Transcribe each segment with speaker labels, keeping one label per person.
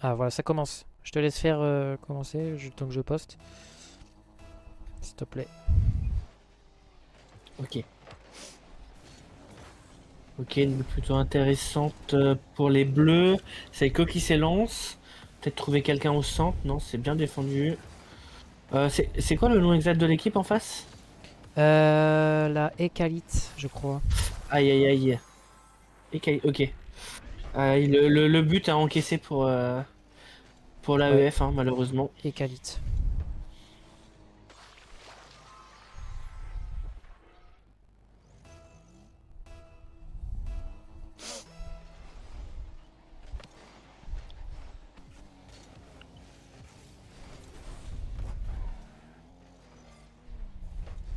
Speaker 1: Ah voilà, ça commence. Je te laisse faire commencer tant que je poste. S'il te plaît.
Speaker 2: Ok. Ok, une bulle plutôt intéressante pour les bleus. Seiko qui s'élance. Peut-être trouver quelqu'un au centre. Non, c'est bien défendu. C'est quoi le nom exact de l'équipe en face?
Speaker 1: La Ekalite, je crois.
Speaker 2: Aïe aïe aïe. Ok. Le but à encaisser pour
Speaker 1: Ouais,
Speaker 2: l'AEF, hein, malheureusement.
Speaker 1: Ekalite.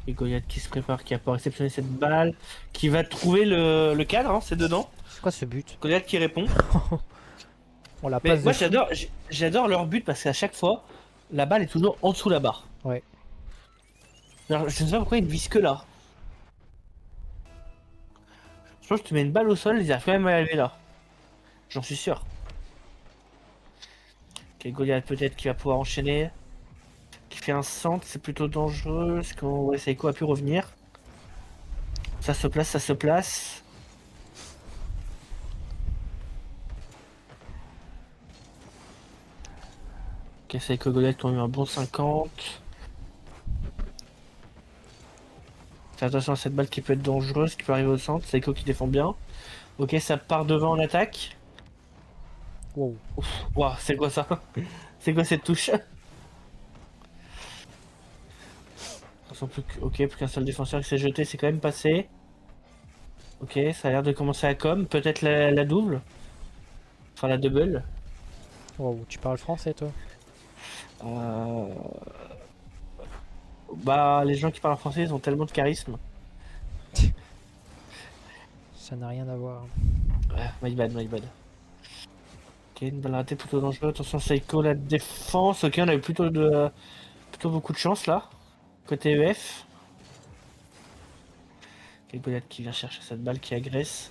Speaker 2: Et Goliath qui se prépare, qui a pas réceptionné cette balle, qui va trouver le cadre, hein, c'est dedans.
Speaker 1: C'est quoi ce but?
Speaker 2: Goliath qui répond.
Speaker 1: On la
Speaker 2: Mais
Speaker 1: passe de
Speaker 2: moi
Speaker 1: fou.
Speaker 2: j'adore leur but parce qu'à chaque fois, la balle est toujours en dessous la barre.
Speaker 1: Ouais.
Speaker 2: Alors, je ne sais pas pourquoi ils ne visent que là. Je pense que tu mets une balle au sol, ils arrivent quand même à aller là. J'en suis sûr. Ok, Goliath peut-être qui va pouvoir enchaîner. Qui fait un centre, c'est plutôt dangereux. Est-ce qu'on ouais, Seiko a pu revenir? Ça se place, ça se place. Ok, Seiko et Goliath qui ont eu un bon 50. Fais attention à cette balle qui peut être dangereuse, qui peut arriver au centre. Seiko qui défend bien. Ok, ça part devant en attaque.
Speaker 1: Wow.
Speaker 2: Ouf, ouah, c'est quoi ça? C'est quoi cette touche? Ok, plus qu'un seul défenseur qui s'est jeté, c'est quand même passé. Ok, ça a l'air de commencer à com. Peut-être la double. Enfin, la double.
Speaker 1: Wow, tu parles français toi?
Speaker 2: Euh, Bah, les gens qui parlent français, ils ont tellement de charisme.
Speaker 1: Ça n'a rien à voir.
Speaker 2: Ouais, my bad, my bad. Ok, une balle ratée plutôt dangereuse. Attention, Seiko, la défense. Ok, on a eu plutôt beaucoup de chance là. Côté EF. Ok, Goliath qui vient chercher cette balle qui agresse.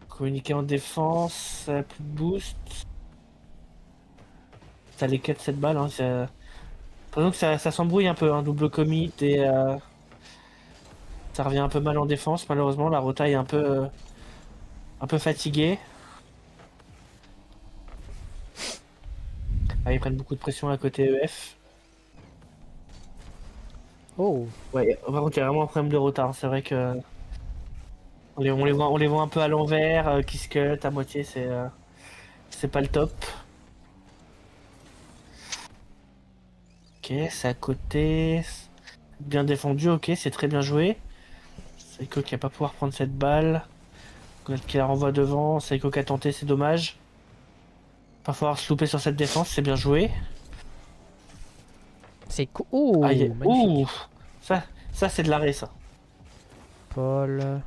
Speaker 2: Communiquer en défense, plus de boost. Ça les quête cette balle. Hein, pendant que ça s'embrouille un peu, hein, double commit et ça revient un peu mal en défense. Malheureusement, la rota est un peu fatiguée. Ah, ils prennent beaucoup de pression à côté EF.
Speaker 1: Oh,
Speaker 2: Ouais, par contre, il y a vraiment un problème de retard. C'est vrai que on les voit un peu à l'envers, qui se cut à moitié, c'est pas le top. Ok, c'est à côté. Bien défendu, ok, c'est très bien joué. Seiko qui va pas pouvoir prendre cette balle. Gold qui la renvoie devant. Seiko qui a tenté, c'est dommage. Pas falloir se louper sur cette défense, c'est bien joué.
Speaker 1: c'est oh,
Speaker 2: Aïe,
Speaker 1: magnifique.
Speaker 2: ouh, ça, ça c'est de l'arrêt, ça.
Speaker 1: Paul.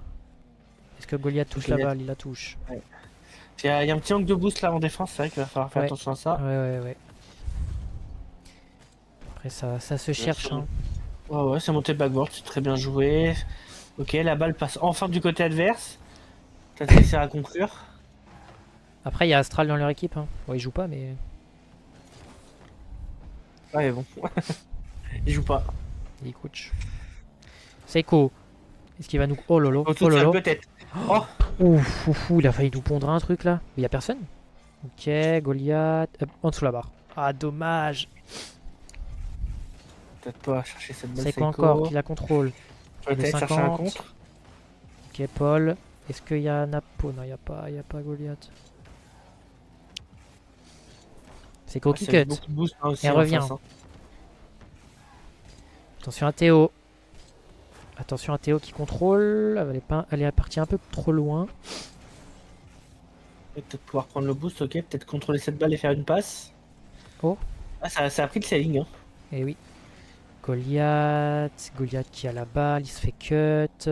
Speaker 1: Est-ce que Goliath
Speaker 2: Ok,
Speaker 1: touche la balle? Il la touche.
Speaker 2: ouais. Il y a un petit angle de boost là en défense, c'est vrai qu'il va falloir faire
Speaker 1: Ouais.
Speaker 2: attention à
Speaker 1: Ouais,
Speaker 2: ça.
Speaker 1: ouais, ouais. Après, ça se cherche, hein.
Speaker 2: Ouais, ouais, c'est monté backboard, c'est très bien joué. Ok, la balle passe enfin du côté adverse. Peut-être réussir à conclure.
Speaker 1: Après, il y a Astral dans leur équipe, hein. Bon, il joue pas, mais
Speaker 2: Ouais, mais bon, il joue pas.
Speaker 1: il coach. Seiko. Est-ce qu'il va nous. Oh lolo.
Speaker 2: Oh,
Speaker 1: Oh
Speaker 2: toute seule
Speaker 1: lolo.
Speaker 2: peut-être. Oh,
Speaker 1: Ouf, ouf, ouf, il a failli nous pondre un truc là. Il y a personne? Ok, Goliath. En dessous la barre. Ah, dommage.
Speaker 2: peut-être pas chercher cette balle
Speaker 1: C'est quoi encore
Speaker 2: Seiko.
Speaker 1: qui la contrôle? Le
Speaker 2: Peut-être chercher un
Speaker 1: 50.
Speaker 2: contre.
Speaker 1: Ok, Paul. Est-ce qu'il y a Napo? Non, il y a pas Goliath. C'est
Speaker 2: Ouais,
Speaker 1: Ko qui
Speaker 2: c'est avec
Speaker 1: cut.
Speaker 2: beaucoup de boost hein,
Speaker 1: Elle
Speaker 2: aussi en
Speaker 1: revient.
Speaker 2: face. Hein.
Speaker 1: Attention à Théo. Attention à Théo qui contrôle. Elle est partie un peu trop loin.
Speaker 2: Et peut-être pouvoir prendre le boost, ok. Peut-être contrôler cette balle et faire une passe.
Speaker 1: Oh,
Speaker 2: Ah, ça a pris le sailing. Hein.
Speaker 1: et oui. Goliath. Goliath qui a la balle. Il se fait cut.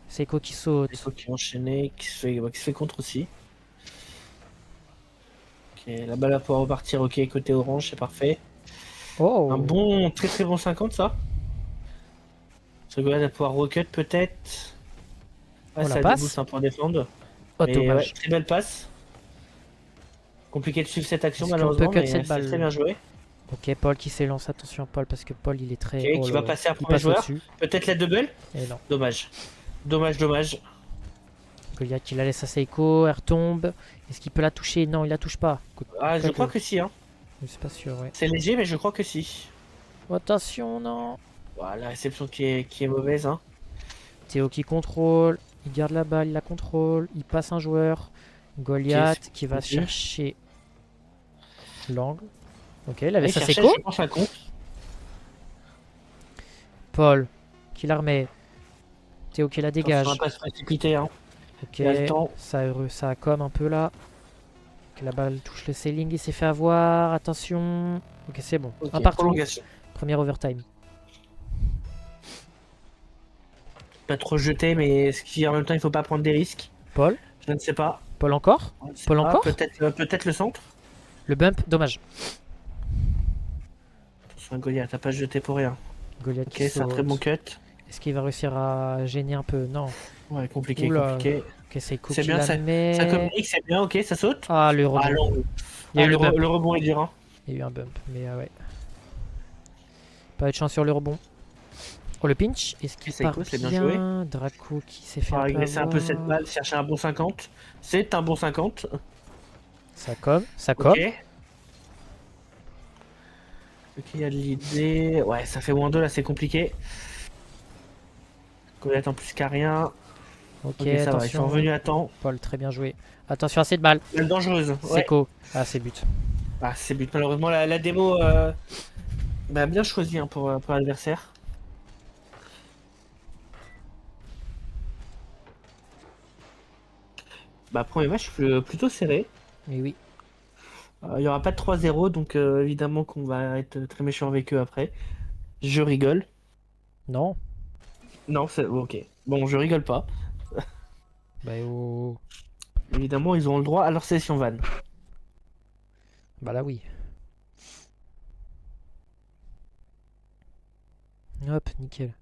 Speaker 1: Seiko qui saute.
Speaker 2: Seiko qui est enchaîné, ouais, qui se fait contre aussi. Ok, la balle va pouvoir repartir, ok, côté orange, c'est parfait. Un
Speaker 1: Oh,
Speaker 2: bon, très très bon 50 ça. Ce gars va pouvoir recut peut-être. Ouais,
Speaker 1: on la
Speaker 2: ça
Speaker 1: passe.
Speaker 2: débooste un pour défendre.
Speaker 1: Oh,
Speaker 2: Mais ouais,
Speaker 1: dommage.
Speaker 2: très belle passe. Compliqué de suivre cette action
Speaker 1: Est-ce qu'on peut
Speaker 2: malheureusement,
Speaker 1: cut
Speaker 2: mais
Speaker 1: cette
Speaker 2: c'est
Speaker 1: balle?
Speaker 2: très bien joué.
Speaker 1: Ok, Paul qui s'élance. Attention, Paul, parce que Paul, il est très.
Speaker 2: Ok,
Speaker 1: Oh
Speaker 2: qui
Speaker 1: là
Speaker 2: va
Speaker 1: là.
Speaker 2: passer un
Speaker 1: Il
Speaker 2: premier
Speaker 1: passe
Speaker 2: joueur.
Speaker 1: au-dessus.
Speaker 2: Peut-être la double.
Speaker 1: Et non.
Speaker 2: Dommage. Dommage, dommage.
Speaker 1: Goliath, il la laisse à Seiko. Elle retombe. Est-ce qu'il peut la toucher? Non, il la touche pas.
Speaker 2: Ah, je crois
Speaker 1: Quoique.
Speaker 2: que si, hein.
Speaker 1: Je suis pas sûr, ouais.
Speaker 2: C'est léger, mais je crois que si.
Speaker 1: Attention, non.
Speaker 2: Voilà, la réception qui est mauvaise, hein.
Speaker 1: Théo qui contrôle. Il garde la balle, il la contrôle. Il passe un joueur. Goliath qui va
Speaker 2: c'est-
Speaker 1: chercher l'angle. Ok, il la
Speaker 2: Ah, il
Speaker 1: laisse à
Speaker 2: cherchait,
Speaker 1: Seiko.
Speaker 2: je pense, un compte.
Speaker 1: Paul qui la remet. Théo qui la
Speaker 2: Attention
Speaker 1: dégage.
Speaker 2: à pas se précipiter, hein.
Speaker 1: Ok,
Speaker 2: Il y a le temps.
Speaker 1: ça comme un peu là. Que la balle touche le ceiling, il s'est fait avoir. Attention. Ok, c'est bon.
Speaker 2: Ok,
Speaker 1: Un partout.
Speaker 2: prolongation.
Speaker 1: Premier overtime.
Speaker 2: Pas trop jeté, mais ce qui en même temps, il faut pas prendre des risques.
Speaker 1: Paul.
Speaker 2: Je ne sais pas.
Speaker 1: Paul encore.
Speaker 2: Je ne sais
Speaker 1: Paul
Speaker 2: pas.
Speaker 1: encore.
Speaker 2: Peut-être le centre.
Speaker 1: Le bump, dommage.
Speaker 2: Attention, Goliath, t'as pas jeté pour rien.
Speaker 1: Goliath
Speaker 2: Ok,
Speaker 1: qui
Speaker 2: c'est un très
Speaker 1: saute.
Speaker 2: bon cut.
Speaker 1: Est-ce qu'il va réussir à gêner un peu? Non.
Speaker 2: Ouais, compliqué,
Speaker 1: Oula.
Speaker 2: compliqué.
Speaker 1: Ok, Seiko
Speaker 2: C'est
Speaker 1: qui
Speaker 2: bien,
Speaker 1: la
Speaker 2: ça
Speaker 1: met.
Speaker 2: communique, c'est bien, ok, ça saute.
Speaker 1: Ah, le
Speaker 2: Ah,
Speaker 1: rebond.
Speaker 2: l'angle.
Speaker 1: Il y a eu
Speaker 2: Ah,
Speaker 1: le bump.
Speaker 2: le rebond est dur, hein.
Speaker 1: Il y a eu un bump, mais ouais. Pas de chance sur le rebond. Oh, le pinch. Est-ce qu'il
Speaker 2: Seiko,
Speaker 1: part
Speaker 2: c'est bien
Speaker 1: bien? Draco qui s'est fait
Speaker 2: On va
Speaker 1: un peu
Speaker 2: régresser un peu cette
Speaker 1: avoir.
Speaker 2: balle, chercher un bon 50. C'est un bon 50.
Speaker 1: Ça comme. Ça
Speaker 2: Ok.
Speaker 1: comme.
Speaker 2: Ok, il y a de l'idée. Ouais, ça fait -2 là, c'est compliqué. Goliath en plus qu'à rien.
Speaker 1: Ok,
Speaker 2: Ok, ça va, ils sont
Speaker 1: attention.
Speaker 2: revenus à temps.
Speaker 1: Paul, très bien joué. Attention à cette balle.
Speaker 2: Balle dangereuse. Ouais.
Speaker 1: Seiko. Ah, c'est but.
Speaker 2: Ah, c'est but. Malheureusement, la démo bah, bien choisi hein, pour l'adversaire. Bah, premier match plutôt serré.
Speaker 1: Mais oui.
Speaker 2: Il y aura pas de 3-0, donc évidemment qu'on va être très méchant avec eux après. Je rigole.
Speaker 1: Non.
Speaker 2: Non, c'est ok. Bon, je rigole pas.
Speaker 1: Bah, oh.
Speaker 2: Évidemment, ils ont le droit à leur session van.
Speaker 1: Bah là, oui. Hop, nickel.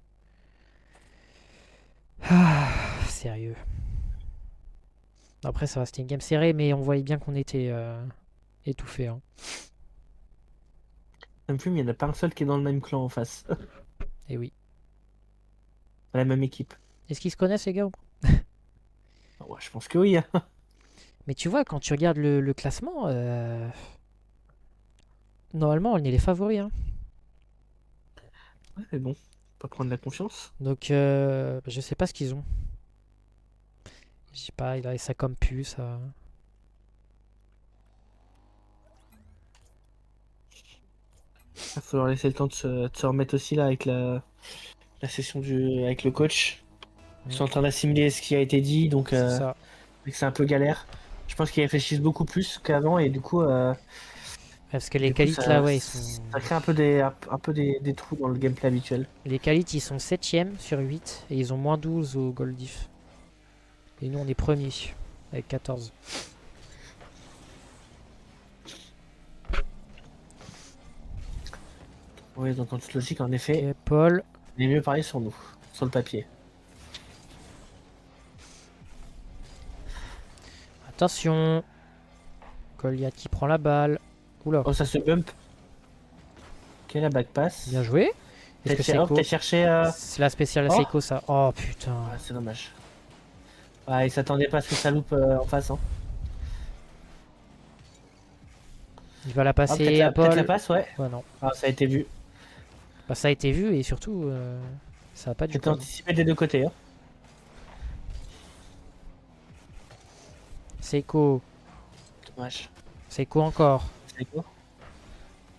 Speaker 1: Ah, sérieux. Après, ça va, c'était une game serrée, mais on voyait bien qu'on était étouffé. Hein.
Speaker 2: Même plus, il n'y en a pas un seul qui est dans le même clan en face.
Speaker 1: Et oui.
Speaker 2: La même équipe.
Speaker 1: Est-ce qu'ils se connaissent, les gars?
Speaker 2: Ouais, je pense que oui. Hein.
Speaker 1: Mais tu vois, quand tu regardes le classement, normalement, on est les favoris. Hein.
Speaker 2: Ouais, mais bon, pas prendre la confiance.
Speaker 1: Donc, je sais pas ce qu'ils ont. Je sais pas, il a ça comme pu, ça.
Speaker 2: Il va falloir laisser le temps de se remettre aussi là avec la session avec le coach. Ils sont en train d'assimiler ce qui a été dit, donc
Speaker 1: C'est ça.
Speaker 2: c'est un peu galère. Je pense qu'ils réfléchissent beaucoup plus qu'avant et du coup,
Speaker 1: Parce que les
Speaker 2: du coup,
Speaker 1: qualités, là, ouais, ils sont...
Speaker 2: ça crée un peu des trous dans le gameplay habituel.
Speaker 1: Les qualités, ils sont 7ème sur 8 et ils ont -12 au gold diff. Et nous, on est premier avec 14.
Speaker 2: Oui, donc en toute logique, en effet,
Speaker 1: Ok, Paul.
Speaker 2: il est mieux parier sur nous, sur le papier.
Speaker 1: Attention. Goliath qui prend la balle. Oula,
Speaker 2: Oh, ça se bump. Ok, la back pass.
Speaker 1: bien joué. Est-ce que Seiko...
Speaker 2: T'as cherché.
Speaker 1: C'est la spéciale
Speaker 2: Oh.
Speaker 1: Seiko, ça. Oh, putain.
Speaker 2: Ah, c'est dommage. Ouais, il s'attendait pas à ce que ça loupe en face. Hein.
Speaker 1: Il va la
Speaker 2: Ah,
Speaker 1: passer à
Speaker 2: peut-être
Speaker 1: Paul.
Speaker 2: la passe, ouais.
Speaker 1: Ouais, non.
Speaker 2: Ah, ça a été vu.
Speaker 1: Bah, ça a été vu et surtout, ça a pas du
Speaker 2: C'était
Speaker 1: tout.
Speaker 2: anticipé des deux côtés. Hein.
Speaker 1: Seiko.
Speaker 2: Dommage.
Speaker 1: Seiko encore.
Speaker 2: C'est quoi?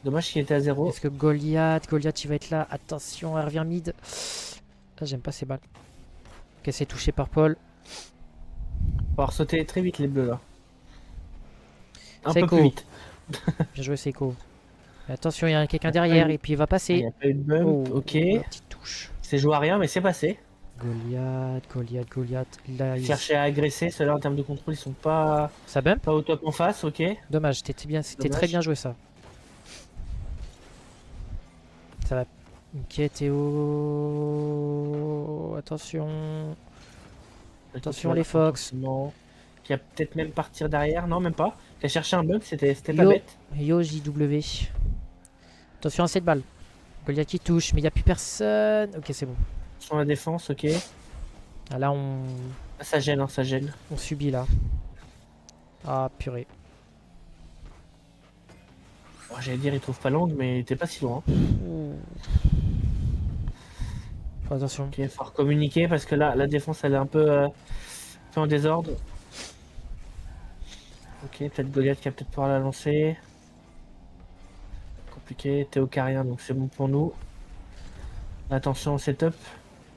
Speaker 2: Dommage qu'il était à 0.
Speaker 1: Est-ce que Goliath, il va être là. Attention, elle revient mid. Ah, j'aime pas ces balles. Ok, c'est touché par Paul.
Speaker 2: On va sauter très vite les bleus là. Un
Speaker 1: Seiko.
Speaker 2: peu plus vite.
Speaker 1: Bien joué, Seiko. Mais attention, il y a quelqu'un derrière et puis il va
Speaker 2: Il
Speaker 1: passer.
Speaker 2: n'y a pas eu de bump.
Speaker 1: Oh,
Speaker 2: Ok.
Speaker 1: la petite touche.
Speaker 2: C'est joué à rien, mais c'est passé.
Speaker 1: Goliath. Là,
Speaker 2: Chercher à agresser, ceux-là en termes de contrôle, ils sont pas
Speaker 1: Ça bump?
Speaker 2: au top en face, ok.
Speaker 1: Dommage, c'était bien, c'était
Speaker 2: Dommage.
Speaker 1: très bien joué ça. Ça va. Ok, Théo. Attention. Attention les Fox.
Speaker 2: Non. Qui va peut-être même partir derrière. Non, même pas. Qui a cherché un bug, c'était pas
Speaker 1: Yo,
Speaker 2: bête.
Speaker 1: yo JW. Attention à cette balle. Goliath qui touche, mais il n'y a plus personne. Ok, c'est bon.
Speaker 2: Sur la défense, ok.
Speaker 1: Ah, là, on
Speaker 2: Ah, ça gêne, hein, ça gêne.
Speaker 1: subit là. Ah, purée.
Speaker 2: Oh, j'allais dire, il trouve pas l'angle, mais il était pas si loin.
Speaker 1: Ouh. Faut attention.
Speaker 2: Ok, faut communiquer parce que là, la défense, elle est un peu en désordre. Ok, peut-être Goliath qui va peut-être pouvoir la lancer. Compliqué, Théo qui a rien, donc c'est bon pour nous. Attention au setup.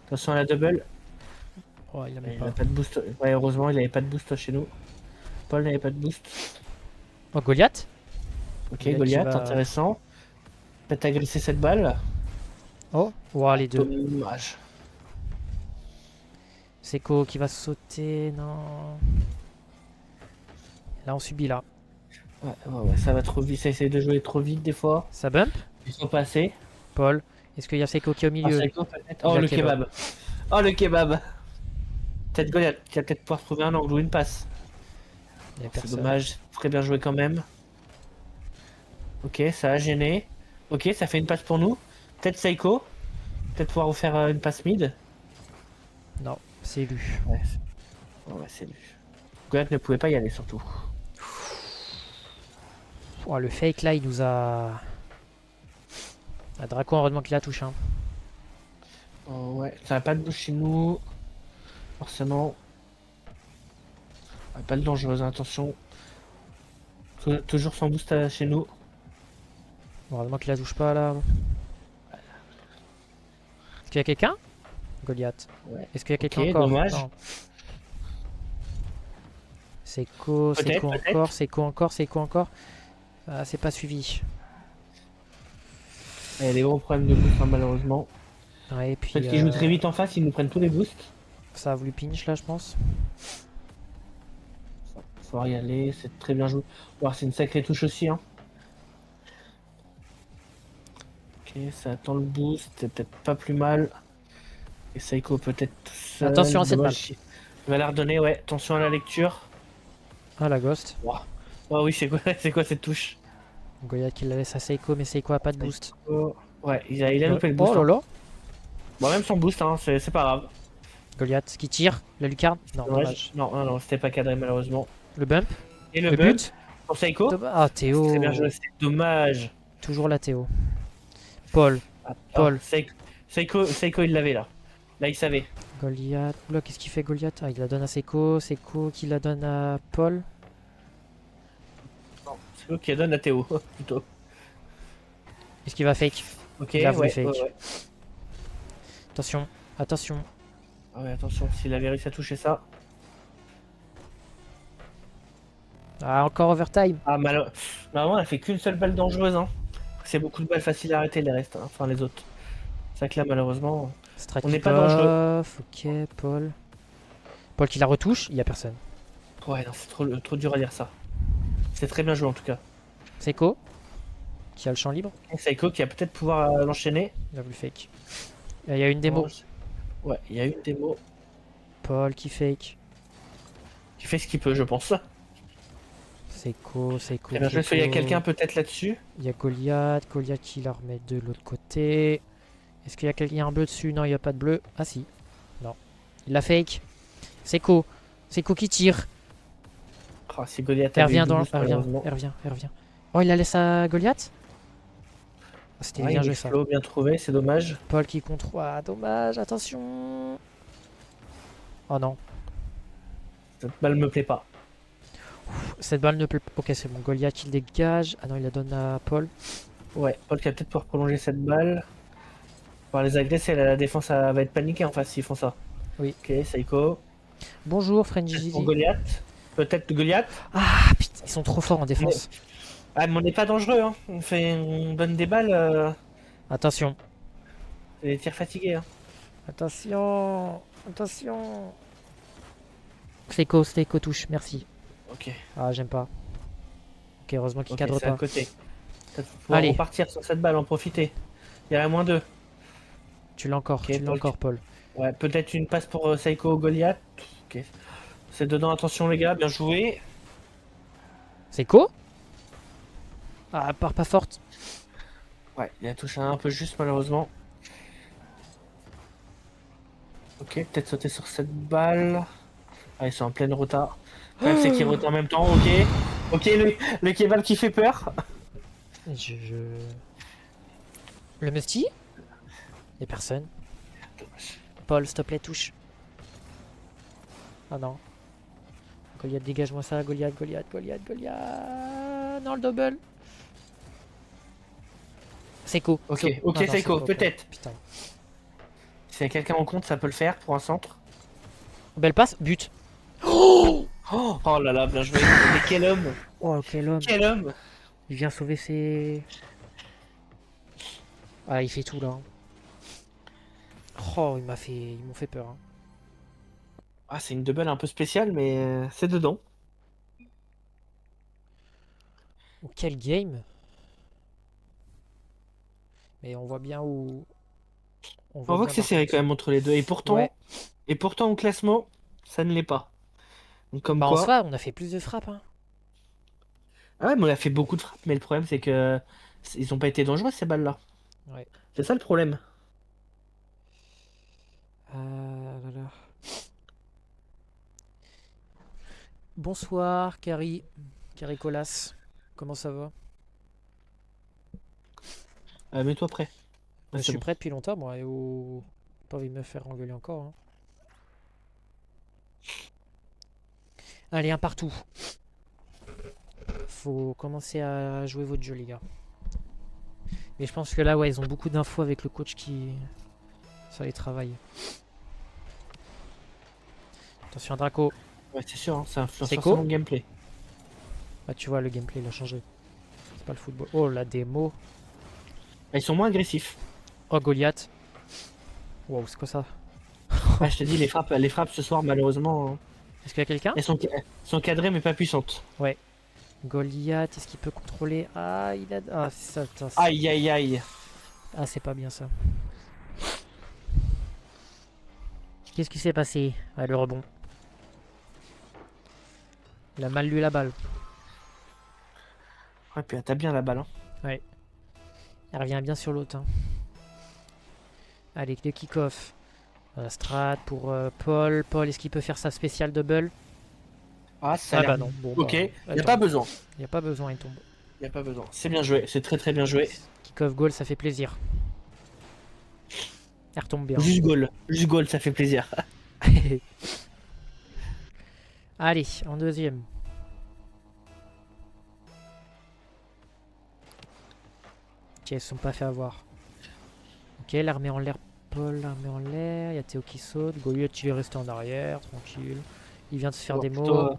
Speaker 2: Attention à la double.
Speaker 1: Oh, il a même
Speaker 2: Il
Speaker 1: pas.
Speaker 2: a pas de boost. Ouais, heureusement, il avait pas de boost chez nous. Paul n'avait pas de boost.
Speaker 1: Oh, Goliath.
Speaker 2: Ok,
Speaker 1: Goliath qui
Speaker 2: Goliath,
Speaker 1: va-
Speaker 2: intéressant. Peut-être agresser cette balle.
Speaker 1: Oh, wow, les deux.
Speaker 2: Dommage.
Speaker 1: Seiko qui va sauter, non. Là, on subit là.
Speaker 2: Ouais, ça va trop vite. Ça essaie de jouer trop vite des fois.
Speaker 1: Ça bump.
Speaker 2: Ils sont passés.
Speaker 1: Paul. Est-ce qu'il y a Seiko qui est au
Speaker 2: Ah,
Speaker 1: milieu?
Speaker 2: Psycho, peut-être.
Speaker 1: Il
Speaker 2: Oh,
Speaker 1: a
Speaker 2: le
Speaker 1: kebab.
Speaker 2: kebab. Oh, le kebab. Peut-être Goliath qui va peut-être pouvoir trouver un angle ou une passe.
Speaker 1: Il y a
Speaker 2: C'est
Speaker 1: personne.
Speaker 2: dommage. Très bien joué quand même. Ok, ça a gêné. Ok, ça fait une passe pour nous. Peut-être Seiko. Peut-être pouvoir vous faire une passe mid.
Speaker 1: Non, c'est lui.
Speaker 2: Ouais, ouais, c'est lui. Goliath ne pouvait pas y aller surtout.
Speaker 1: Oh, le fake là, il nous a. Ah, Draco, heureusement qu'il la touche. Hein.
Speaker 2: Oh, ouais, ça va pas de bouche chez nous. Forcément. Ah, pas de dangereuse, attention. Toujours sans boost chez nous.
Speaker 1: Heureusement qu'il la touche pas là. Est-ce qu'il y a quelqu'un? Goliath.
Speaker 2: Ouais.
Speaker 1: Est-ce qu'il y a quelqu'un
Speaker 2: Ok,
Speaker 1: encore?
Speaker 2: dommage.
Speaker 1: Non. Seiko,
Speaker 2: Peut-être,
Speaker 1: Seiko
Speaker 2: peut-être.
Speaker 1: encore, Seiko encore, Seiko encore. Ah, c'est pas suivi.
Speaker 2: Il y a des gros problèmes de boost, hein, malheureusement.
Speaker 1: Ouais, et puis.
Speaker 2: Peut-être qu'ils jouent très vite en face, ils nous prennent tous les boosts.
Speaker 1: Ça a voulu pinch là, je pense.
Speaker 2: Faut y aller, c'est très bien joué. Bon, c'est une sacrée touche aussi. Hein. Ok, ça attend le boost, c'est peut-être pas plus mal. Et Seiko peut-être tout seul.
Speaker 1: Attention à cette
Speaker 2: Dommage. Il va la redonner, ouais. Attention à la lecture.
Speaker 1: Ah, la ghost.
Speaker 2: Wow. Oh oui, c'est quoi, c'est quoi cette touche?
Speaker 1: Goliath qui la laisse à Seiko, mais Seiko a pas de boost.
Speaker 2: Oh, ouais, il a loupé le boost.
Speaker 1: Oh là
Speaker 2: Hein.
Speaker 1: là.
Speaker 2: Bon, même sans boost, hein, c'est pas grave.
Speaker 1: Goliath qui tire. La lucarne. Non, dommage.
Speaker 2: Non, non, non, c'était pas cadré malheureusement.
Speaker 1: Le bump.
Speaker 2: Et
Speaker 1: Le
Speaker 2: le
Speaker 1: but.
Speaker 2: pour Seiko.
Speaker 1: Ah, Théo.
Speaker 2: Très bien joué, c'est dommage.
Speaker 1: Toujours la Théo. Paul.
Speaker 2: Ah,
Speaker 1: Paul.
Speaker 2: Seiko, il l'avait là. Là, il savait.
Speaker 1: Goliath. Oula, qu'est-ce qu'il fait Goliath? Ah, il la donne à Seiko. Seiko qui la donne à Paul.
Speaker 2: Seiko qui donne à Théo, plutôt.
Speaker 1: Est-ce qu'il va fake?
Speaker 2: Ok,
Speaker 1: Il a voulu
Speaker 2: ouais,
Speaker 1: fake.
Speaker 2: ouais.
Speaker 1: Attention. Attention.
Speaker 2: Ah ouais, attention, s'il avait réussi à toucher ça.
Speaker 1: Ah, encore overtime.
Speaker 2: Ah, normalement, elle fait qu'une seule balle dangereuse. Hein. C'est beaucoup de balles faciles à arrêter, les restes. Hein. Enfin, les autres. C'est vrai que là, malheureusement.
Speaker 1: Strike
Speaker 2: On n'est
Speaker 1: qui
Speaker 2: pas dangereux.
Speaker 1: puff. Ok, Paul. Paul qui la retouche. Il y a personne.
Speaker 2: Ouais, non, c'est trop dur à dire ça. C'est très bien joué en tout cas.
Speaker 1: Seiko. Qui a le champ libre.
Speaker 2: Et Seiko qui va peut-être pouvoir l'enchaîner.
Speaker 1: Il a voulu fake. Il y a une démo.
Speaker 2: Ouais, il y a une démo
Speaker 1: Paul qui fake.
Speaker 2: qui fait ce qu'il peut, je pense.
Speaker 1: Seiko, Seiko.
Speaker 2: Très bien joué.
Speaker 1: Seiko.
Speaker 2: Il y a quelqu'un peut-être là-dessus.
Speaker 1: Il y a Goliath. Goliath qui la remet de l'autre côté. Est-ce qu'il y a quelqu'un? Il y a un bleu dessus? Non, il n'y a pas de bleu. Ah si. Non. Il la fake. Seiko. Seiko qui tire.
Speaker 2: Oh, si Goliath
Speaker 1: Elle
Speaker 2: avait
Speaker 1: revient
Speaker 2: eu
Speaker 1: dans.
Speaker 2: douze,
Speaker 1: Elle revient.
Speaker 2: malheureusement.
Speaker 1: Elle revient. Elle revient. Oh, il la laisse à Goliath? Ah, c'était
Speaker 2: Ouais,
Speaker 1: bien
Speaker 2: il
Speaker 1: joué
Speaker 2: est
Speaker 1: ça.
Speaker 2: slow, bien trouvé, c'est dommage.
Speaker 1: Paul qui contrôle. Ah, dommage. Attention. Oh non.
Speaker 2: Cette balle me plaît pas.
Speaker 1: Cette balle ne peut pas. Ok, c'est bon. Goliath il dégage. Ah non, il la donne à Paul.
Speaker 2: Ouais, Paul qui va peut-être pouvoir prolonger cette balle. Pouvoir les agresser, la défense va être paniquée en face s'ils font ça.
Speaker 1: Oui.
Speaker 2: Ok, Seiko.
Speaker 1: Bonjour,
Speaker 2: Peut-être
Speaker 1: Frenzy.
Speaker 2: pour Goliath. Peut-être Goliath.
Speaker 1: Ah putain, ils sont trop forts en défense.
Speaker 2: Ah, mais on n'est pas dangereux, hein. On donne des balles,
Speaker 1: Attention.
Speaker 2: c'est des tirs fatigués. Hein.
Speaker 1: Attention. Attention. Seiko touche. Merci.
Speaker 2: Ok.
Speaker 1: Ah, j'aime pas. Ok, heureusement qu'il
Speaker 2: Ok,
Speaker 1: cadre
Speaker 2: c'est à
Speaker 1: pas.
Speaker 2: côté. Peut-être pouvoir
Speaker 1: Allez.
Speaker 2: repartir sur cette balle, en profiter. Il y a moins 2.
Speaker 1: Tu l'as encore.
Speaker 2: Ok,
Speaker 1: Tu l'as
Speaker 2: Paul.
Speaker 1: encore, Paul.
Speaker 2: Ouais, peut-être une passe pour Seiko Goliath. Ok. C'est dedans, attention les gars, bien joué.
Speaker 1: Seiko. Ah, elle part pas forte.
Speaker 2: Ouais, il a touché un peu juste malheureusement. Ok, peut-être sauter sur cette balle. Ah, ils sont en pleine rota. Le problème, c'est qu'ils rotent en même temps, ok. Ok, le kebab qui fait peur.
Speaker 1: Je... Le Musty. Y'a personne. Paul, s'il te plaît, touche. Ah non. Goliath, dégage-moi ça. Goliath, Goliath, Goliath, Goliath. Non, le double. Seiko.
Speaker 2: Ok,
Speaker 1: Ah
Speaker 2: ok,
Speaker 1: non,
Speaker 2: Seiko,
Speaker 1: Seiko.
Speaker 2: peut-être.
Speaker 1: Putain.
Speaker 2: S'il y a quelqu'un en compte, ça peut le faire pour un centre.
Speaker 1: Belle passe. But. Oh,
Speaker 2: Oh là là, bien joué. Mais quel homme!
Speaker 1: oh, quel homme.
Speaker 2: Quel homme!
Speaker 1: Il vient sauver ses... Ah, il fait tout, là. Oh, ils m'ont fait peur. Hein.
Speaker 2: Ah, c'est une double un peu spéciale, mais c'est dedans.
Speaker 1: Oh, quel game. Mais on voit bien où... On
Speaker 2: On
Speaker 1: voit
Speaker 2: voit
Speaker 1: bien,
Speaker 2: que c'est
Speaker 1: par
Speaker 2: serré
Speaker 1: contre.
Speaker 2: quand même entre les deux.
Speaker 1: Ouais.
Speaker 2: Et pourtant au classement, ça ne l'est pas. Donc, comme
Speaker 1: Bah, en
Speaker 2: quoi.
Speaker 1: soi, on a fait plus de frappes. Hein.
Speaker 2: Ah ouais, mais on a fait beaucoup de frappes, mais le problème c'est que ils ont pas été dangereux ces balles-là.
Speaker 1: Ouais.
Speaker 2: C'est ça le problème.
Speaker 1: Ah là là. Bonsoir, Carrie. Carrie Colas. Comment ça va?
Speaker 2: Mets-toi prêt.
Speaker 1: Je
Speaker 2: Ouais, c'est
Speaker 1: suis
Speaker 2: bon.
Speaker 1: prêt depuis longtemps, moi. Et oh... Pas envie de me faire engueuler encore. Hein. Allez, un partout. Faut commencer à jouer votre jeu, les gars. Mais je pense que là, ouais, ils ont beaucoup d'infos avec le coach qui... Ça les travaille. Attention, Draco.
Speaker 2: Ouais, c'est sûr, hein, ça influence
Speaker 1: Seiko.
Speaker 2: forcément le gameplay.
Speaker 1: Ah, tu vois, le gameplay, il a changé. C'est pas le football. Oh, la démo.
Speaker 2: Ah, ils sont moins agressifs.
Speaker 1: Oh, Goliath. Wow, c'est quoi ça?
Speaker 2: Ah, je te dis, les frappes ce soir, malheureusement,
Speaker 1: Est-ce qu'il y a quelqu'un?
Speaker 2: sont cadrées mais pas puissantes.
Speaker 1: Ouais. Goliath, est-ce qu'il peut contrôler? Ah, il a... Ah, ça, putain,
Speaker 2: Aïe, aïe, aïe.
Speaker 1: ah, c'est pas bien ça. Qu'est-ce qui s'est passé? Ah, le rebond. Il a mal lu la balle.
Speaker 2: Ouais, puis t'as bien la balle. Hein.
Speaker 1: Ouais. Elle revient bien sur l'autre. Hein. Allez, le kick-off. Strat pour Paul. Paul, est-ce qu'il peut faire sa spéciale double?
Speaker 2: Ah, ça a
Speaker 1: Ah
Speaker 2: l'air.
Speaker 1: bah non. Bon,
Speaker 2: Ok,
Speaker 1: bah,
Speaker 2: il
Speaker 1: elle
Speaker 2: n'y a pas
Speaker 1: tombe.
Speaker 2: besoin.
Speaker 1: Il n'y a pas besoin, il tombe.
Speaker 2: Il n'y a pas besoin. C'est bien joué, c'est très très bien joué.
Speaker 1: Kick-off goal, ça fait plaisir. Elle retombe bien.
Speaker 2: Juste goal, ça fait plaisir.
Speaker 1: Allez, en deuxième. Ok, ils se sont pas fait avoir. Ok, l'armée en l'air, Paul, l'armée en l'air. Il y a Théo qui saute. Goliath, il est resté en arrière, tranquille. Il vient de se faire
Speaker 2: Bon,
Speaker 1: des mots.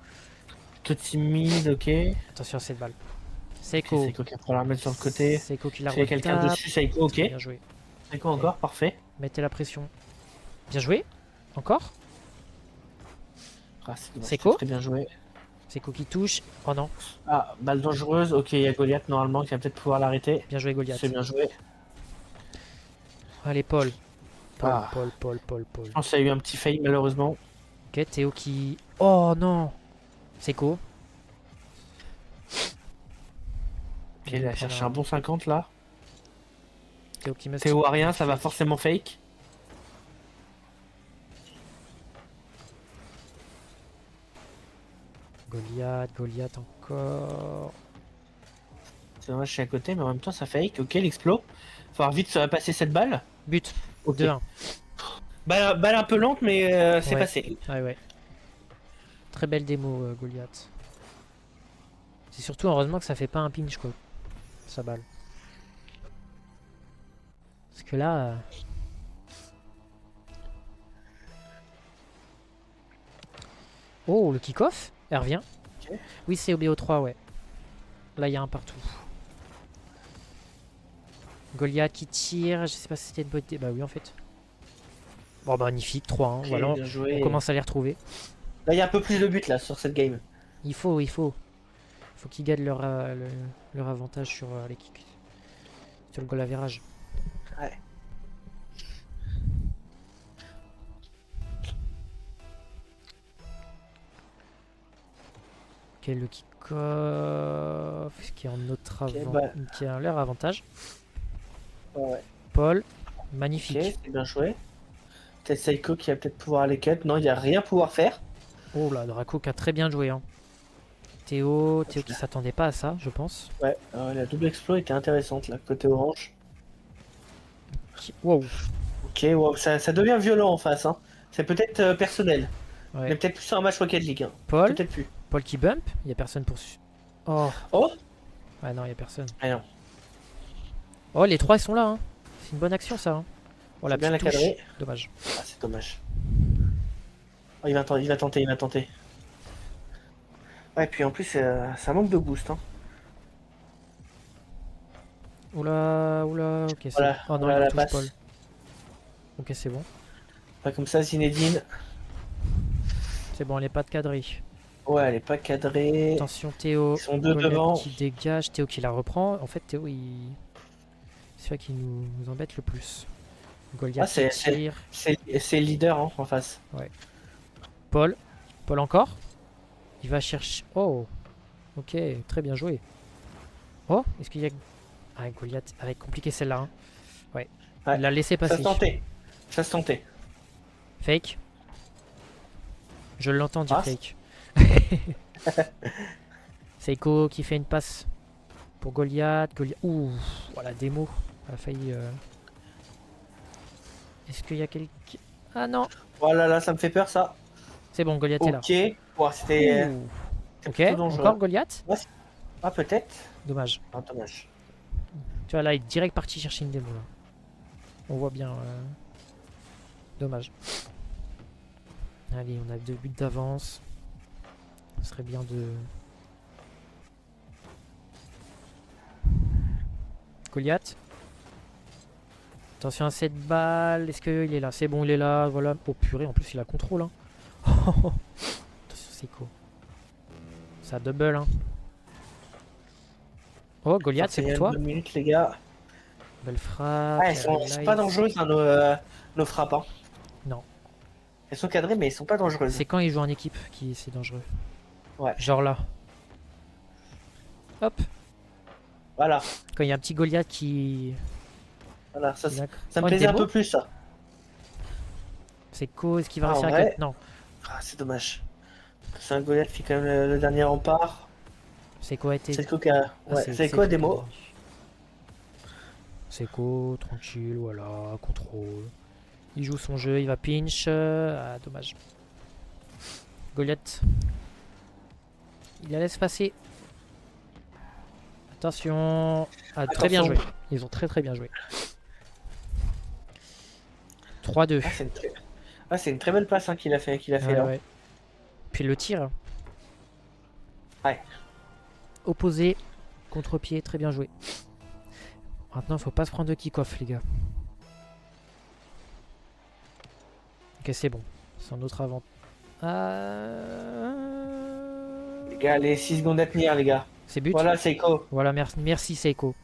Speaker 2: plutôt timide, ok.
Speaker 1: Attention à cette balle.
Speaker 2: Ok,
Speaker 1: Seiko.
Speaker 2: Seiko qui va la remettre sur le côté.
Speaker 1: Seiko qui la
Speaker 2: S'il y a quelqu'un
Speaker 1: retape.
Speaker 2: dessus, Seiko, ok.
Speaker 1: Très bien joué.
Speaker 2: Seiko encore, parfait.
Speaker 1: Mettez la pression. Bien joué. Encore.
Speaker 2: Ah, c'est dommage,
Speaker 1: Seiko.
Speaker 2: très bien joué.
Speaker 1: Seiko qui touche. Oh non.
Speaker 2: Ah, balle dangereuse, ok, il y a Goliath normalement qui va peut-être pouvoir l'arrêter.
Speaker 1: Bien joué, Goliath.
Speaker 2: C'est bien joué.
Speaker 1: Allez, Paul. Paul,
Speaker 2: Ah.
Speaker 1: Paul, Paul, Paul, Paul.
Speaker 2: Je pense qu'il y a eu un petit fail malheureusement.
Speaker 1: Ok, Théo qui... Oh non. Seiko.
Speaker 2: Ok, il a cherché un bon 50 là.
Speaker 1: Théo qui me...
Speaker 2: Théo a rien, ça va forcément fake.
Speaker 1: Goliath, Goliath encore.
Speaker 2: C'est dommage, je suis à côté, mais en même temps ça fake. Ok, l'explo. Faut avoir vite ça va passer cette balle.
Speaker 1: But.
Speaker 2: Ok.
Speaker 1: 2-1.
Speaker 2: Balle un peu lente, mais c'est
Speaker 1: Ouais.
Speaker 2: passé.
Speaker 1: Ouais, ouais. Très belle démo, Goliath. C'est surtout heureusement que ça fait pas un pinch, quoi. Sa balle. Parce que là... Oh, le kick-off. Elle revient.
Speaker 2: Ok.
Speaker 1: Oui, c'est au BO3, ouais. Là, il y a un partout. Goliath qui tire. Je sais pas si c'était une bonne idée. Bah oui, en fait. Bon, bah, magnifique. 3-1.
Speaker 2: Ok,
Speaker 1: Voilà.
Speaker 2: bien joué.
Speaker 1: On commence à les retrouver.
Speaker 2: Là, il y a un peu plus de buts là sur cette game.
Speaker 1: Il faut. Faut qu'ils gagnent leur avantage sur les kicks. Sur le goal average.
Speaker 2: Ouais.
Speaker 1: Ok, le kick-off qui est en notre
Speaker 2: Ok,
Speaker 1: avant...
Speaker 2: bah,
Speaker 1: qui a leur avantage.
Speaker 2: ouais.
Speaker 1: Paul,
Speaker 2: Ok,
Speaker 1: magnifique.
Speaker 2: c'est bien joué. Peut-être Seiko qui va peut-être pouvoir aller cut. Non, il n'y a rien à pouvoir faire.
Speaker 1: Oh là, Draco qui a très bien joué. Hein. Théo
Speaker 2: Ok,
Speaker 1: qui s'attendait pas à ça, je pense.
Speaker 2: ouais, la double exploit était intéressante là, côté orange.
Speaker 1: Wow.
Speaker 2: Ok, wow, ça devient violent en face. Hein. C'est peut-être personnel. On
Speaker 1: Ouais.
Speaker 2: est peut-être plus sur un match Rocket League. Hein.
Speaker 1: Paul,
Speaker 2: Peut-être plus.
Speaker 1: Paul qui bump. Il y a personne pour... Oh.
Speaker 2: Oh!
Speaker 1: Ah non, il y a personne.
Speaker 2: Ah non,
Speaker 1: Oh, les trois ils sont là. Hein. C'est une bonne action ça. Hein. Oh, la
Speaker 2: faut bien
Speaker 1: petite
Speaker 2: la
Speaker 1: touche.
Speaker 2: cadrer.
Speaker 1: Dommage.
Speaker 2: Ah, c'est dommage. Oh, il va tenter, il va tenter. Ouais, puis en plus, ça manque de boost. Hein.
Speaker 1: Oula, oula. Ok, c'est bon.
Speaker 2: Voilà,
Speaker 1: Oh non, il
Speaker 2: voilà la
Speaker 1: retouche Paul.
Speaker 2: passe.
Speaker 1: Ok, c'est bon.
Speaker 2: Pas comme ça, Zinedine.
Speaker 1: C'est bon, elle est pas de cadrée.
Speaker 2: Ouais, elle est pas cadrée.
Speaker 1: Attention,
Speaker 2: Ils
Speaker 1: Théo.
Speaker 2: sont deux
Speaker 1: Goliath
Speaker 2: devant.
Speaker 1: qui dégage. Théo qui la reprend. En fait, Théo, il... c'est ça qui nous embête le plus.
Speaker 2: Ah,
Speaker 1: Goliath qui tire.
Speaker 2: c'est le leader hein, en face.
Speaker 1: Ouais. Paul. Paul encore. Il va chercher... Oh. Ok, très bien joué. Oh, est-ce qu'il y a... Ah, Goliath. Ah, compliqué celle-là. Hein. Ouais.
Speaker 2: Ouais,
Speaker 1: Il l'a laissé
Speaker 2: ça
Speaker 1: passer.
Speaker 2: se tentait. Ça se tentait.
Speaker 1: Fake. Je l'entends dire
Speaker 2: Ah,
Speaker 1: fake. Seiko qui fait une passe pour Goliath. Ouh, voilà, démo. A failli. Est-ce qu'il y a quelqu'un. Ah non,
Speaker 2: voilà, là, ça me fait peur ça.
Speaker 1: c'est bon, Goliath est là.
Speaker 2: Ok. Ouais,
Speaker 1: Ouh.
Speaker 2: c'était
Speaker 1: Ok,
Speaker 2: plutôt dangereux.
Speaker 1: encore Goliath.
Speaker 2: Ouais, ah, peut-être.
Speaker 1: Dommage.
Speaker 2: Ah, dommage.
Speaker 1: Tu vois, là, il est direct parti chercher une démo. Là. On voit bien. Dommage. Allez, on a 2 buts d'avance. Ce serait bien de. Goliath. Attention à cette balle. Est-ce qu'il est là? C'est bon, il est là. Voilà. Oh purée, en plus il a contrôle. Hein. Attention, Seiko. Ça double. Hein. Oh, Goliath, c'est pour toi.
Speaker 2: 2 minutes, les gars.
Speaker 1: Belle frappe.
Speaker 2: Ah, elles sont pas dangereuses, hein, nos frappes. Hein.
Speaker 1: Non.
Speaker 2: Elles sont cadrées, mais elles sont pas dangereuses.
Speaker 1: C'est quand ils jouent en équipe qui c'est dangereux.
Speaker 2: Ouais.
Speaker 1: Genre là. Hop.
Speaker 2: Voilà.
Speaker 1: Quand il y a un petit Goliath qui.
Speaker 2: Voilà, ça me
Speaker 1: Oh, une
Speaker 2: plaisait un
Speaker 1: démo.
Speaker 2: peu plus, ça.
Speaker 1: Seiko, est-ce qu'il va
Speaker 2: Ah, en
Speaker 1: réussir à
Speaker 2: vrai
Speaker 1: cut? Non.
Speaker 2: Ah, c'est dommage. C'est un Goliath qui est quand même le dernier rempart.
Speaker 1: Seiko a été.
Speaker 2: C'est le coup qui a...
Speaker 1: Ah,
Speaker 2: Ouais, c'est quoi, démo?
Speaker 1: Seiko, tranquille, voilà, contrôle. Il joue son jeu, il va pinch. Ah, dommage. Goliath. Il la laisse passer. Attention. Ah, très bien joué.
Speaker 2: Attention.
Speaker 1: Ils ont très bien joué. 3-2.
Speaker 2: C'est une très belle passe hein, qu'il a fait
Speaker 1: Ouais,
Speaker 2: là.
Speaker 1: ouais. Puis le tir.
Speaker 2: Ouais.
Speaker 1: Opposé. Contre-pied, très bien joué. Maintenant, faut pas se prendre de kick-off, les gars. Ok, c'est bon. C'est un autre avant.
Speaker 2: Les gars, les 6 secondes à tenir, les gars.
Speaker 1: C'est but.
Speaker 2: Voilà, Seiko.
Speaker 1: Voilà, merci Seiko.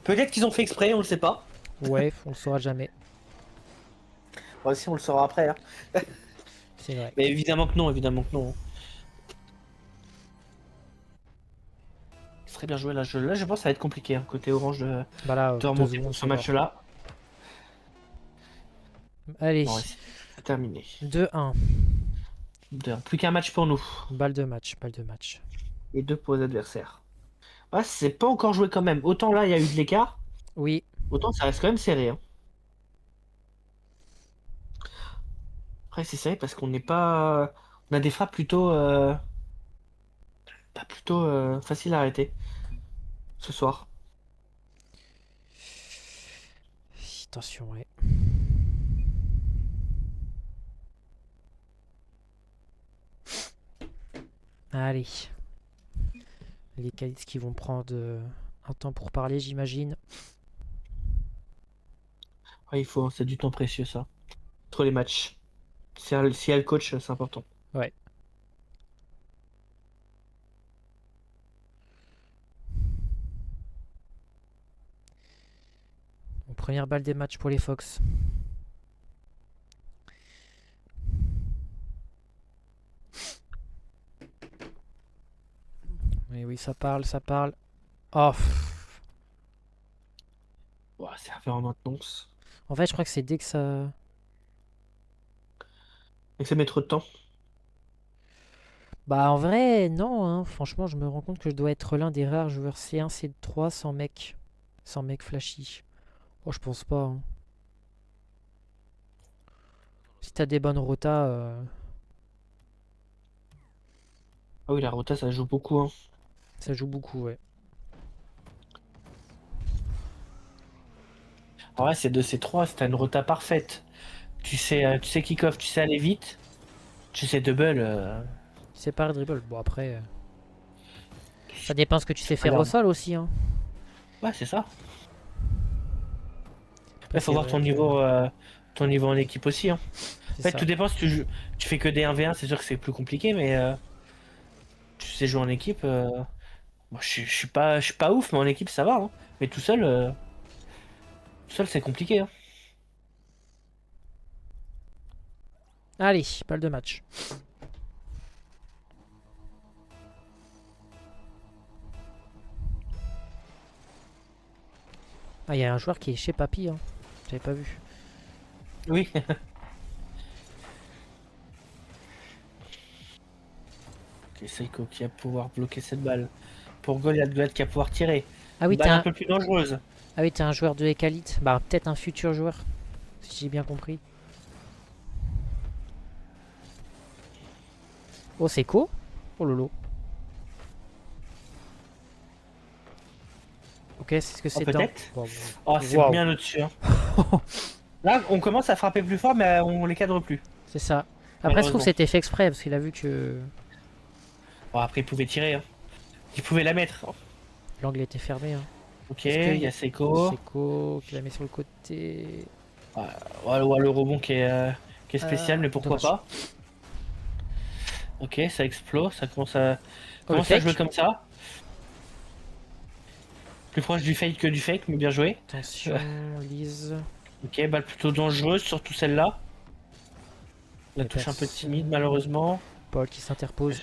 Speaker 2: Peut-être qu'ils ont fait exprès, on le sait pas.
Speaker 1: Ouais, on le saura jamais.
Speaker 2: Bon, si, on le saura après. Hein.
Speaker 1: C'est vrai.
Speaker 2: Mais évidemment que non, évidemment que non. C'est très bien joué là. Je pense que ça va être compliqué, hein, côté orange
Speaker 1: Bah là,
Speaker 2: de
Speaker 1: 2
Speaker 2: remonter
Speaker 1: secondes,
Speaker 2: ce
Speaker 1: c'est mort.
Speaker 2: match-là.
Speaker 1: Allez,
Speaker 2: Bon, ouais, c'est terminé.
Speaker 1: 2-1.
Speaker 2: Plus qu'un match pour nous.
Speaker 1: Balle de match.
Speaker 2: Et 2 pour les adversaires. Ouais, c'est pas encore joué quand même. Autant là, il y a eu de l'écart.
Speaker 1: Oui.
Speaker 2: Autant ça reste quand même serré. Hein. Après, c'est serré parce qu'on n'est pas. On a des frappes plutôt. Plutôt faciles à arrêter. Ce soir.
Speaker 1: Attention, ouais. Allez. Les Calices qui vont prendre un temps pour parler, j'imagine.
Speaker 2: Ouais, il faut, hein, c'est du temps précieux ça. Entre les matchs. Si y a le coach, c'est important.
Speaker 1: Ouais. Bon, première balle des matchs pour les Fox. Mais oui, ça parle, ça parle. Oh, pff.
Speaker 2: Ouah, c'est un peu en maintenance.
Speaker 1: En fait, je crois que c'est dès que ça...
Speaker 2: Et que ça met trop de temps.
Speaker 1: Bah, en vrai, non, hein. Franchement, je me rends compte que je dois être l'un des rares joueurs C1, C3 sans mec. Sans mec flashy. Oh, je pense pas, hein. Si t'as des bonnes rotas,
Speaker 2: Ah oui, la rota, ça joue beaucoup, hein.
Speaker 1: ça joue beaucoup, ouais.
Speaker 2: En vrai, c'est 2 C3, c'est une rota parfaite. Tu sais kick-off, tu sais aller vite. Tu sais double,
Speaker 1: C'est pas le dribble. Bon, après, ça dépend ce que tu sais faire au
Speaker 2: regarde.
Speaker 1: sol aussi, hein.
Speaker 2: Ouais, c'est ça.
Speaker 1: Après,
Speaker 2: Après, faut
Speaker 1: c'est
Speaker 2: voir
Speaker 1: vrai que...
Speaker 2: ton niveau en équipe aussi, hein.
Speaker 1: C'est
Speaker 2: En fait,
Speaker 1: ça.
Speaker 2: tout dépend si tu fais que des 1v1, c'est sûr que c'est plus compliqué, mais tu sais jouer en équipe. Moi, je suis pas ouf, mais en équipe, ça va, hein. Mais tout seul, c'est compliqué, hein.
Speaker 1: Allez, balle de match. Ah, il y a un joueur qui est chez Papy, hein. J'avais pas vu.
Speaker 2: Oui. Ok, Seiko qui va pouvoir bloquer cette balle. Pour Goliath, Goliath qui va pouvoir tirer.
Speaker 1: Ah oui,
Speaker 2: Une balle un peu plus dangereuse.
Speaker 1: t'es un joueur de Ekalite. Bah, peut-être un futur joueur, si j'ai bien compris. Oh, c'est Co. Oh lolo. Ok, c'est ce que
Speaker 2: Oh,
Speaker 1: c'est dans...
Speaker 2: peut-être.
Speaker 1: Bon,
Speaker 2: Oh,
Speaker 1: bon.
Speaker 2: c'est
Speaker 1: Waouh.
Speaker 2: bien au-dessus, hein. Là, on commence à frapper plus fort, mais on les cadre plus,
Speaker 1: C'est ça. Après, je trouve que
Speaker 2: malheureusement.
Speaker 1: c'était fait exprès, parce qu'il a vu que
Speaker 2: Bon, après, il pouvait tirer, hein. Il pouvait la mettre.
Speaker 1: l'angle était fermé, hein.
Speaker 2: Ok,
Speaker 1: Est-ce que
Speaker 2: il y a Seiko.
Speaker 1: c'est Co qui la met sur le côté?
Speaker 2: Ouais, le rebond qui est spécial, mais pourquoi
Speaker 1: Dommage.
Speaker 2: pas. Ok, ça explose,
Speaker 1: Oh, le
Speaker 2: commence à jouer
Speaker 1: fake.
Speaker 2: comme ça. Plus proche du fake que du fake, mais bien joué.
Speaker 1: Attention, Lise.
Speaker 2: Ok, balle plutôt dangereuse, surtout celle-là. La
Speaker 1: Les
Speaker 2: touche un peu timide,
Speaker 1: personnes.
Speaker 2: malheureusement.
Speaker 1: Paul qui s'interpose.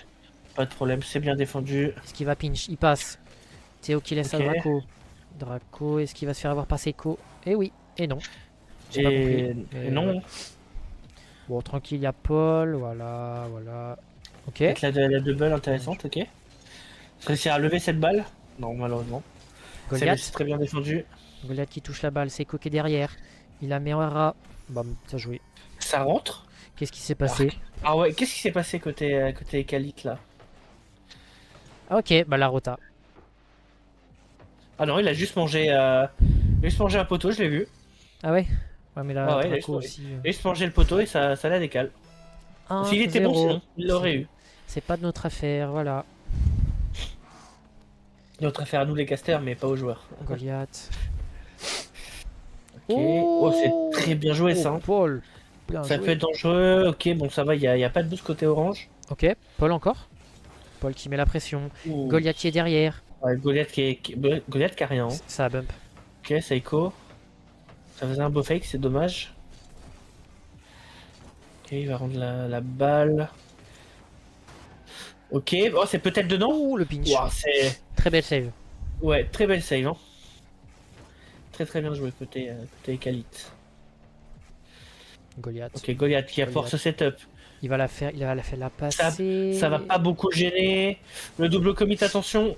Speaker 2: Pas de problème, c'est bien défendu.
Speaker 1: Est-ce qu'il va pinch? Il passe. Théo qui laisse à
Speaker 2: Ok.
Speaker 1: Draco. Draco, est-ce qu'il va se faire avoir par Seiko? Eh oui, et non. J'ai pas compris.
Speaker 2: Et
Speaker 1: Mais ouais.
Speaker 2: non,
Speaker 1: Bon, tranquille, il y a Paul. Voilà, voilà. Ok.
Speaker 2: peut-être la double intéressante, ok. Réussir à lever cette balle? Non, malheureusement. C'est
Speaker 1: Goliath.
Speaker 2: très bien défendu.
Speaker 1: Goliath qui touche la balle. Seiko qui est derrière. Il la met en rat. Bam, ça joué.
Speaker 2: Ça rentre.
Speaker 1: Qu'est-ce qui s'est
Speaker 2: Alors,
Speaker 1: passé?
Speaker 2: ah ouais, qu'est-ce qui s'est passé côté Khalid là?
Speaker 1: Ah, ok, bah la rota.
Speaker 2: Ah non, il a juste mangé un poteau, je l'ai vu.
Speaker 1: Ah ouais? Ouais, mais
Speaker 2: Ouais,
Speaker 1: la
Speaker 2: ouais,
Speaker 1: Draco aussi.
Speaker 2: il a juste mangé le poteau et ça la décale. S'il était bon
Speaker 1: 1-0.
Speaker 2: sinon, il l'aurait eu.
Speaker 1: C'est pas de notre affaire, voilà.
Speaker 2: Notre affaire à nous les casters, mais pas aux joueurs.
Speaker 1: Goliath.
Speaker 2: Ok. Oh, c'est très bien joué
Speaker 1: Oh,
Speaker 2: ça, hein.
Speaker 1: Paul. Bien
Speaker 2: Ça peut
Speaker 1: joué.
Speaker 2: être dangereux. Ok, bon, ça va, y a pas de boost côté orange.
Speaker 1: Ok, Paul encore. Paul qui met la pression.
Speaker 2: Ouh.
Speaker 1: Goliath qui est derrière.
Speaker 2: Ouais, Goliath qui a rien, hein.
Speaker 1: Ça bump.
Speaker 2: Ok, Seiko. Ça faisait un beau fake, c'est dommage. Ok, il va rendre la balle. Ok, oh, c'est peut-être dedans.
Speaker 1: Ouh, le pinch.
Speaker 2: Ouah, c'est.
Speaker 1: Très belle save.
Speaker 2: Ouais, très belle save, hein. Très très bien joué côté Khalid.
Speaker 1: Goliath.
Speaker 2: Ok, Goliath qui a
Speaker 1: Goliath.
Speaker 2: force setup.
Speaker 1: Il va la faire la
Speaker 2: Ça,
Speaker 1: passer.
Speaker 2: ça va pas beaucoup gêner. Le double commit, attention.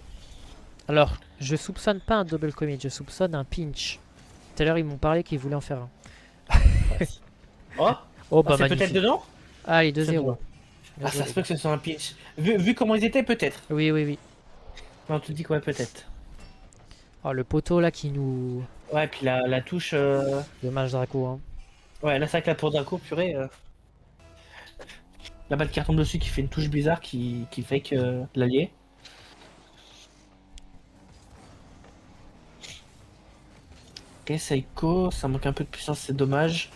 Speaker 1: Alors, je soupçonne pas un double commit, je soupçonne un pinch. Tout à l'heure, ils m'ont parlé qu'ils voulaient en faire un.
Speaker 2: Oh,
Speaker 1: Oh,
Speaker 2: ah,
Speaker 1: bah
Speaker 2: c'est peut-être
Speaker 1: magnifique.
Speaker 2: dedans.
Speaker 1: Allez,
Speaker 2: C'est
Speaker 1: 2-0.
Speaker 2: dedans.
Speaker 1: Bien
Speaker 2: Ah,
Speaker 1: joué,
Speaker 2: ça
Speaker 1: les
Speaker 2: se peut
Speaker 1: gars.
Speaker 2: que ce soit un pinch. Vu comment ils étaient, peut-être.
Speaker 1: Oui, oui, oui.
Speaker 2: Non, tu te dis quoi, peut-être.
Speaker 1: Oh, le poteau là qui nous...
Speaker 2: Ouais, puis la touche.
Speaker 1: Dommage Draco, hein.
Speaker 2: Ouais, là, c'est vrai que là, pour Draco, purée. La balle qui retombe dessus qui fait une touche bizarre qui fake l'allié. Ok, Seiko, ça manque un peu de puissance, c'est dommage.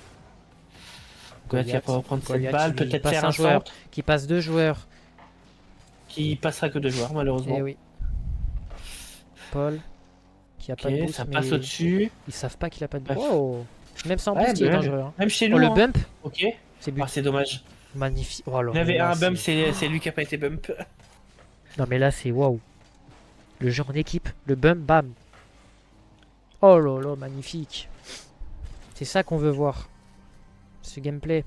Speaker 2: Goliath qui va pas reprendre cette
Speaker 1: Goliath
Speaker 2: balle,
Speaker 1: qui
Speaker 2: peut-être
Speaker 1: passe
Speaker 2: faire
Speaker 1: un
Speaker 2: un
Speaker 1: joueur,
Speaker 2: centre
Speaker 1: qui passe deux joueurs.
Speaker 2: qui passera que deux joueurs, malheureusement.
Speaker 1: Eh oui. Paul, qui a
Speaker 2: Ok,
Speaker 1: pas de boost,
Speaker 2: ça
Speaker 1: mais
Speaker 2: passe au-dessus.
Speaker 1: ils savent pas qu'il a pas de
Speaker 2: Bref.
Speaker 1: boost. Oh, même sans
Speaker 2: Ouais,
Speaker 1: boost, il est
Speaker 2: mais
Speaker 1: dangereux, hein.
Speaker 2: même chez
Speaker 1: Oh,
Speaker 2: nous,
Speaker 1: le
Speaker 2: hein.
Speaker 1: bump,
Speaker 2: Ok.
Speaker 1: c'est but.
Speaker 2: Ah, c'est dommage.
Speaker 1: Magnifique. Oh, alors,
Speaker 2: Il y
Speaker 1: mais
Speaker 2: avait
Speaker 1: là,
Speaker 2: un bump,
Speaker 1: c'est...
Speaker 2: c'est lui qui a pas été bump.
Speaker 1: Non, mais là, c'est waouh. Le jeu en équipe, le bum bam. Oh là là, magnifique. C'est ça qu'on veut voir. Ce gameplay.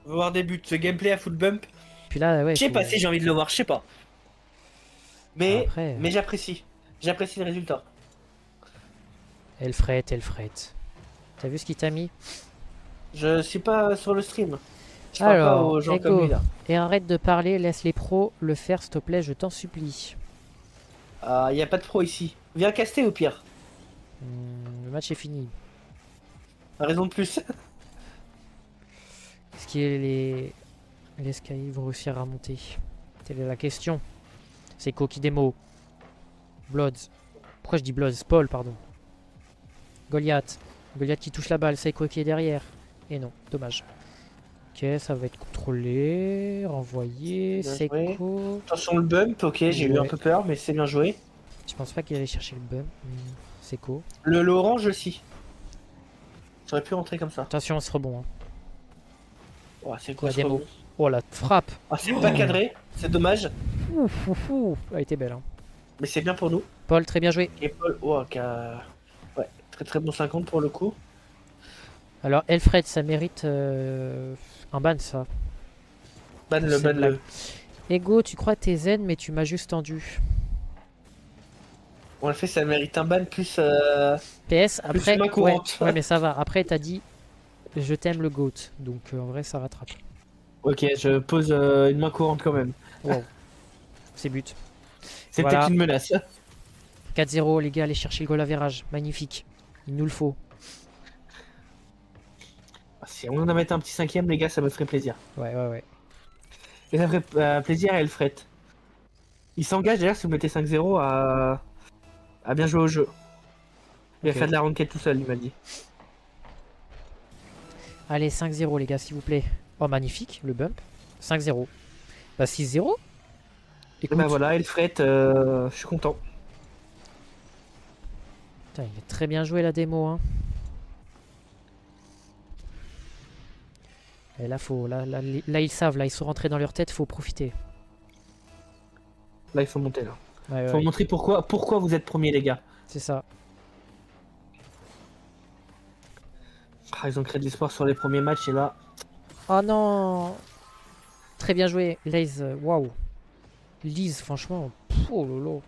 Speaker 2: On va voir des buts. Ce gameplay à full bump.
Speaker 1: Puis là, ouais,
Speaker 2: Je sais
Speaker 1: faut...
Speaker 2: pas si j'ai envie de le voir, je sais pas. Mais,
Speaker 1: Après,
Speaker 2: mais j'apprécie. J'apprécie le résultat.
Speaker 1: elle frette, elle frette. T'as vu ce qu'il t'a mis?
Speaker 2: Je suis pas sur le stream. Je parle pas
Speaker 1: Alors,
Speaker 2: aux gens comme
Speaker 1: Ego.
Speaker 2: lui là.
Speaker 1: Et arrête de parler, laisse les pros le faire, s'il te plaît, je t'en supplie.
Speaker 2: Y a pas de pro ici. Viens caster au pire.
Speaker 1: Le match est fini.
Speaker 2: Raison de plus.
Speaker 1: Est-ce que les Sky vont réussir à monter? Telle est la question. C'est Koki Demo. Bloods. Pourquoi je dis Bloods? Paul, pardon. Goliath. Goliath qui touche la balle. Seiko qui est derrière. Et non, dommage. Ok, ça va être contrôlé. Renvoyé.
Speaker 2: Bien
Speaker 1: Seiko.
Speaker 2: Attention le bump, ok, j'ai eu un
Speaker 1: Ouais.
Speaker 2: peu peur, mais c'est bien joué.
Speaker 1: Je pense pas qu'il allait chercher le bump. Seiko.
Speaker 2: Le orange aussi. J'aurais pu rentrer comme ça.
Speaker 1: Attention, ce rebond. Hein.
Speaker 2: Oh, c'est quoi
Speaker 1: La
Speaker 2: ce
Speaker 1: démo.
Speaker 2: rebond?
Speaker 1: Oh la frappe.
Speaker 2: Ah, c'est pas cadré, c'est dommage.
Speaker 1: Ouf, ouf, ouf. Elle a été belle. Hein.
Speaker 2: Mais c'est bien pour nous.
Speaker 1: Paul, très bien joué.
Speaker 2: Et Paul, oh, ouais, très très bon 50 pour le coup.
Speaker 1: Alors, Elfred, ça mérite un ban, ça.
Speaker 2: Ban le,
Speaker 1: C'est
Speaker 2: ban
Speaker 1: blague.
Speaker 2: le.
Speaker 1: Ego, tu crois que t'es zen, mais tu m'as juste tendu.
Speaker 2: On le fait, ça mérite un ban plus.
Speaker 1: PS, après.
Speaker 2: main
Speaker 1: Ouais,
Speaker 2: courante.
Speaker 1: ouais, mais ça va. Après, t'as dit je t'aime le GOAT. Donc, en vrai, ça rattrape.
Speaker 2: Ok, je pose une main courante quand même.
Speaker 1: Wow. C'est but.
Speaker 2: C'était
Speaker 1: Voilà.
Speaker 2: une menace.
Speaker 1: 4-0, les gars, allez chercher le goal à virage. Magnifique. Il nous le faut.
Speaker 2: Si on en a mettre un petit cinquième, les gars, ça me ferait plaisir.
Speaker 1: Ouais, ouais, ouais.
Speaker 2: Et ça ferait plaisir à Elfred. Il s'engage d'ailleurs si vous mettez 5-0 à bien jouer au jeu. Il
Speaker 1: Ok.
Speaker 2: va faire de la ranked tout seul, il m'a dit.
Speaker 1: Allez, 5-0, les gars, s'il vous plaît. Oh, magnifique, le bump. 5-0. Bah, 6-0.
Speaker 2: Et
Speaker 1: Écoute,
Speaker 2: bah voilà, Elfred, je suis content.
Speaker 1: putain, il est très bien joué la démo. Hein. Et là, là, ils savent, là, ils sont rentrés dans leur tête, faut profiter.
Speaker 2: Là, il faut monter là.
Speaker 1: Ouais,
Speaker 2: Faut
Speaker 1: ouais,
Speaker 2: montrer pourquoi vous êtes premiers, les gars.
Speaker 1: c'est ça.
Speaker 2: Ah, ils ont créé de l'espoir sur les premiers matchs et là.
Speaker 1: Oh non. Très bien joué, Laze. Waouh. Lise, franchement. Pff, oh lolo.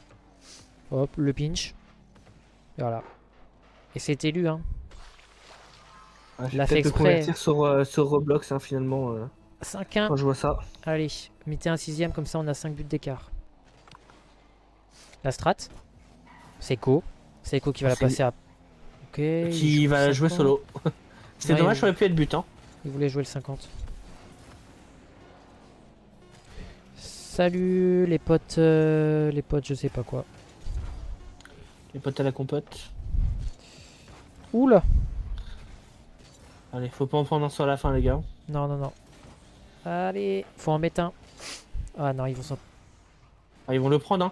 Speaker 1: Hop, le pinch. Et voilà. Et c'est élu, hein.
Speaker 2: Ouais,
Speaker 1: Il a
Speaker 2: je
Speaker 1: fait
Speaker 2: vais peut-être me
Speaker 1: exprès.
Speaker 2: convertir sur Roblox hein, finalement
Speaker 1: 5-1.
Speaker 2: quand je vois ça.
Speaker 1: Allez, mettez un sixième, comme ça on a 5 buts d'écart. La strat. Seiko. Seiko qui va la
Speaker 2: C'est-
Speaker 1: passer à... Ok.
Speaker 2: Qui
Speaker 1: il joue
Speaker 2: va jouer
Speaker 1: 50.
Speaker 2: solo. C'est
Speaker 1: Ouais,
Speaker 2: dommage,
Speaker 1: il-
Speaker 2: ça aurait pu être but. Hein.
Speaker 1: Il voulait jouer le 50. Salut les potes, je sais pas quoi.
Speaker 2: Les potes à la compote.
Speaker 1: Oula.
Speaker 2: Allez, faut pas en prendre un sur la fin, les gars.
Speaker 1: Non, non, non. Allez, faut en mettre un. Ah non, ils vont s'en...
Speaker 2: Ah, ils vont le prendre, hein.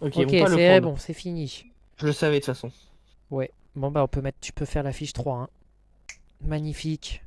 Speaker 2: Ok, ils
Speaker 1: Ok,
Speaker 2: vont pas le
Speaker 1: c'est
Speaker 2: prendre.
Speaker 1: bon, c'est fini.
Speaker 2: Je le savais de toute façon.
Speaker 1: Ouais. Bon bah on peut mettre, tu peux faire la fiche 3. Hein. Magnifique.